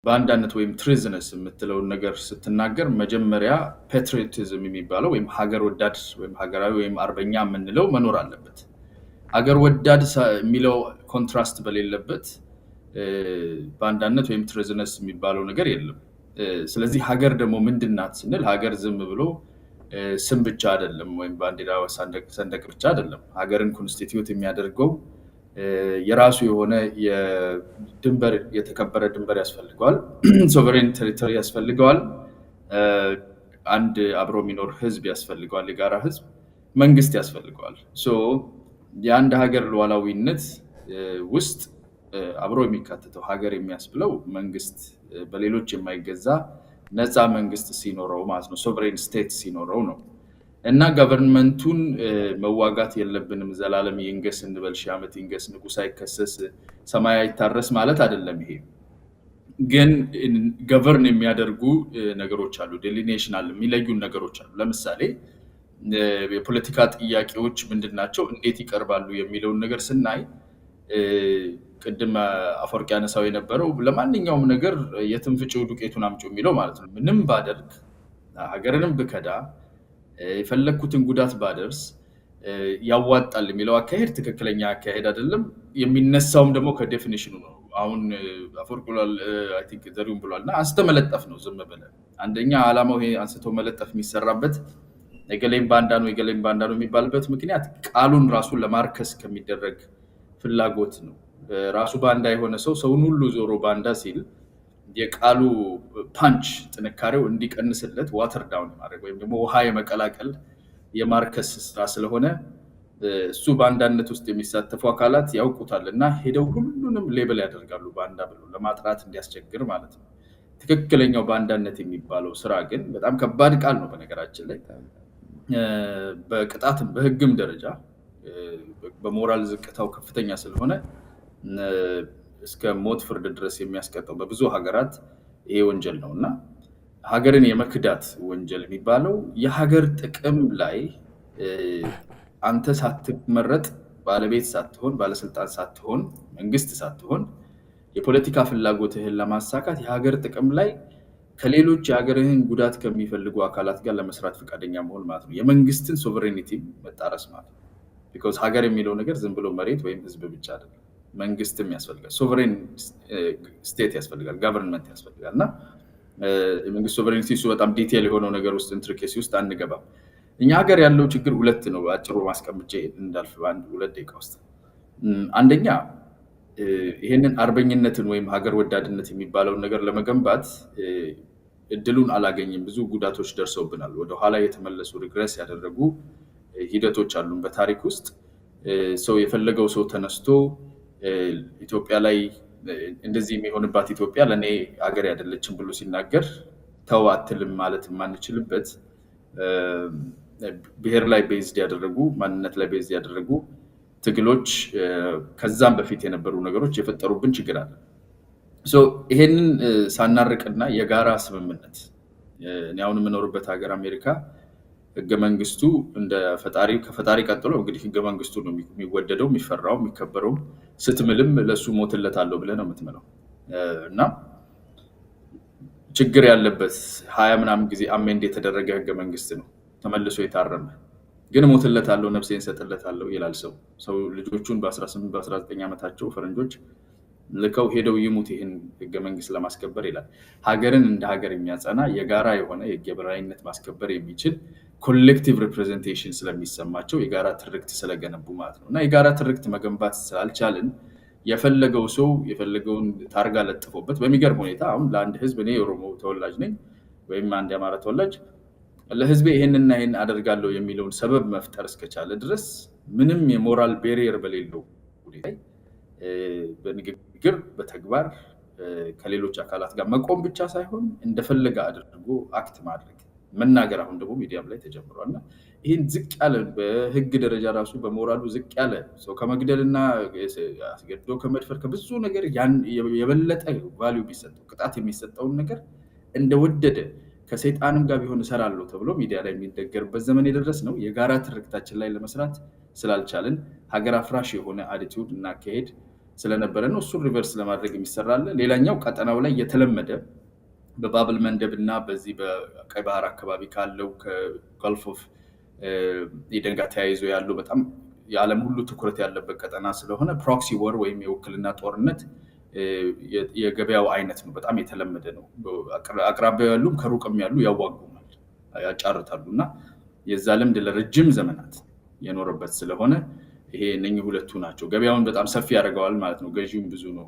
ባንዳነት ወይም ትሬዝነስ የምትለውን ነገር ስትናገር መጀመሪያ ፓትሪዮቲዝም የሚባለው ወይም ሀገር ወዳድ ወይም ሀገራዊ ወይም አርበኛ የምንለው መኖር አለበት። ሀገር ወዳድ የሚለው ኮንትራስት በሌለበት ባንዳነት ወይም ትሬዝነስ የሚባለው ነገር የለም። ስለዚህ ሀገር ደግሞ ምንድናት ስንል ሀገር ዝም ብሎ ስም ብቻ አይደለም ወይም ባንዲራ ሰንደቅ ብቻ አይደለም። ሀገርን ኮንስቲቲዩት የሚያደርገው የራሱ የሆነ የድንበር የተከበረ ድንበር ያስፈልገዋል፣ ሶቨሬን ቴሪቶሪ ያስፈልገዋል፣ አንድ አብሮ የሚኖር ህዝብ ያስፈልገዋል፣ የጋራ ህዝብ መንግስት ያስፈልገዋል። የአንድ ሀገር ሉዓላዊነት ውስጥ አብሮ የሚካተተው ሀገር የሚያስብለው መንግስት በሌሎች የማይገዛ ነፃ መንግስት ሲኖረው ማለት ነው፣ ሶቨሬን ስቴት ሲኖረው ነው። እና ገቨርንመንቱን መዋጋት የለብንም ዘላለም ይንገስ እንበል ሺህ ዓመት ይንገስ ንጉስ አይከሰስ ሰማይ አይታረስ ማለት አይደለም። ይሄ ግን ገቨርን የሚያደርጉ ነገሮች አሉ፣ ዴሊኔሽን አለ፣ የሚለዩን ነገሮች አሉ። ለምሳሌ የፖለቲካ ጥያቄዎች ምንድናቸው፣ እንዴት ይቀርባሉ የሚለውን ነገር ስናይ ቅድም አፈወርቅ ያነሳው የነበረው ለማንኛውም ነገር የትም ፍጪው ዱቄቱን አምጪው የሚለው ማለት ነው። ምንም ባደርግ ሀገርንም ብከዳ የፈለግኩትን ጉዳት ባደርስ ያዋጣል የሚለው አካሄድ ትክክለኛ አካሄድ አይደለም። የሚነሳውም ደግሞ ከዴፊኒሽኑ ነው። አሁን አፈወርቅ ብሏል፣ አይ ቲንክ ዘሪሁን ብሏል እና አንስተ መለጠፍ ነው ዝም ብለህ። አንደኛ ዓላማው ይሄ አንስቶ መለጠፍ የሚሰራበት የገሌም ባንዳ ነው የገሌም ባንዳ ነው የሚባልበት ምክንያት ቃሉን ራሱን ለማርከስ ከሚደረግ ፍላጎት ነው። ራሱ ባንዳ የሆነ ሰው ሰውን ሁሉ ዞሮ ባንዳ ሲል የቃሉ ፓንች ጥንካሬው እንዲቀንስለት ዋተር ዳውን ማድረግ ወይም ደግሞ ውሃ የመቀላቀል የማርከስ ስራ ስለሆነ እሱ ባንዳነት ውስጥ የሚሳተፉ አካላት ያውቁታል እና ሄደው ሁሉንም ሌብል ያደርጋሉ ባንዳ ብሎ ለማጥራት እንዲያስቸግር ማለት ነው። ትክክለኛው ባንዳነት የሚባለው ስራ ግን በጣም ከባድ ቃል ነው። በነገራችን ላይ በቅጣትም በህግም ደረጃ በሞራል ዝቅታው ከፍተኛ ስለሆነ እስከ ሞት ፍርድ ድረስ የሚያስቀጣው በብዙ ሀገራት ይሄ ወንጀል ነው እና ሀገርን የመክዳት ወንጀል የሚባለው የሀገር ጥቅም ላይ አንተ ሳትመረጥ ባለቤት ሳትሆን ባለስልጣን ሳትሆን መንግስት ሳትሆን የፖለቲካ ፍላጎትህን ለማሳካት የሀገር ጥቅም ላይ ከሌሎች የሀገርህን ጉዳት ከሚፈልጉ አካላት ጋር ለመስራት ፈቃደኛ መሆን ማለት ነው። የመንግስትን ሶቨሬኒቲ መጣረስ ማለት ነው። ቢኮዝ ሀገር የሚለው ነገር ዝም ብሎ መሬት ወይም ህዝብ ብቻ አይደለም። መንግስትም ያስፈልጋል፣ ሶቨሬን ስቴት ያስፈልጋል፣ ጋቨርንመንት ያስፈልጋል። እና የመንግስት ሶቨሬኒቲ እሱ በጣም ዲቴል የሆነው ነገር ውስጥ ኢንትሪኬሲ ውስጥ አንገባም። እኛ ሀገር ያለው ችግር ሁለት ነው። አጭሩ ማስቀምጬ እንዳልፍ በአንድ 2 ደቂቃ ውስጥ አንደኛ ይሄንን አርበኝነትን ወይም ሀገር ወዳድነት የሚባለውን ነገር ለመገንባት እድሉን አላገኝም። ብዙ ጉዳቶች ደርሰውብናል። ወደኋላ የተመለሱ ሪግረስ ያደረጉ ሂደቶች አሉን በታሪክ ውስጥ። ሰው የፈለገው ሰው ተነስቶ ኢትዮጵያ ላይ እንደዚህ የሚሆንባት ኢትዮጵያ ለእኔ ሀገር አይደለችም ብሎ ሲናገር ተው አትልም ማለት የማንችልበት ብሔር ላይ ቤዝድ ያደረጉ ማንነት ላይ ቤዝድ ያደረጉ ትግሎች ከዛም በፊት የነበሩ ነገሮች የፈጠሩብን ችግር አለ። ይሄንን ሳናርቅና የጋራ ስምምነት እኔ አሁን የምኖርበት ሀገር አሜሪካ ህገ መንግስቱ እንደ ከፈጣሪ ቀጥሎ እንግዲህ ህገ መንግስቱ ነው የሚወደደው የሚፈራው የሚከበረው። ስትምልም ለሱ ሞትለታለሁ ብለህ ነው የምትምለው እና ችግር ያለበት 20 ምናምን ጊዜ አሜንድ የተደረገ ህገ መንግስት ነው ተመልሶ የታረመ ግን ሞትለታለሁ ነፍሴን ሰጥለታለሁ ይላል ሰው ልጆቹን በ18 በ19 ዓመታቸው ፈረንጆች ልከው ሄደው ይሙት ይህን ህገ መንግስት ለማስከበር ይላል። ሀገርን እንደ ሀገር የሚያጸና የጋራ የሆነ የበላይነት ማስከበር የሚችል ኮሌክቲቭ ሪፕሬዘንቴሽን ስለሚሰማቸው የጋራ ትርክት ስለገነቡ ማለት ነው። እና የጋራ ትርክት መገንባት ስላልቻልን የፈለገው ሰው የፈለገውን ታርጋ ለጥፎበት በሚገርም ሁኔታ አሁን ለአንድ ህዝብ እኔ የኦሮሞ ተወላጅ ነኝ ወይም አንድ የአማራ ተወላጅ ለህዝቤ ይሄንና ይሄን አደርጋለሁ የሚለውን ሰበብ መፍጠር እስከቻለ ድረስ ምንም የሞራል ቤሪየር በሌለው ሁኔታ በንግግር በተግባር ከሌሎች አካላት ጋር መቆም ብቻ ሳይሆን እንደፈለገ አድርጎ አክት ማድረግ መናገር አሁን ደግሞ ሚዲያም ላይ ተጀምሯል እና ይህን ዝቅ ያለ በህግ ደረጃ ራሱ በሞራሉ ዝቅ ያለ ሰው ከመግደልና አስገድዶ ከመድፈር ከብዙ ነገር የበለጠ ቫልዩ ቢሰጠው ቅጣት የሚሰጠውን ነገር እንደወደደ ከሰይጣንም ጋር ቢሆን እሰራለሁ ተብሎ ሚዲያ ላይ የሚደገርበት ዘመን የደረስ ነው። የጋራ ትርክታችን ላይ ለመስራት ስላልቻልን ሀገር አፍራሽ የሆነ አቲቲዩድ እና አካሄድ ስለነበረ ነው። እሱን ሪቨርስ ለማድረግ የሚሰራ አለ። ሌላኛው ቀጠናው ላይ የተለመደ በባብል መንደብ እና በዚህ በቀይ ባህር አካባቢ ካለው ከጋልፍ ኦፍ ኤደን ጋር ተያይዞ ያለው በጣም የዓለም ሁሉ ትኩረት ያለበት ቀጠና ስለሆነ ፕሮክሲ ወር ወይም የውክልና ጦርነት የገበያው አይነት ነው። በጣም የተለመደ ነው። አቅራቢያው ያሉም ከሩቅም ያሉ ያዋጉናል፣ ያጫርታሉ እና የዛ ልምድ ለረጅም ዘመናት የኖረበት ስለሆነ ይሄ እነኚህ ሁለቱ ናቸው። ገበያውን በጣም ሰፊ ያደርገዋል ማለት ነው። ገዢውም ብዙ ነው።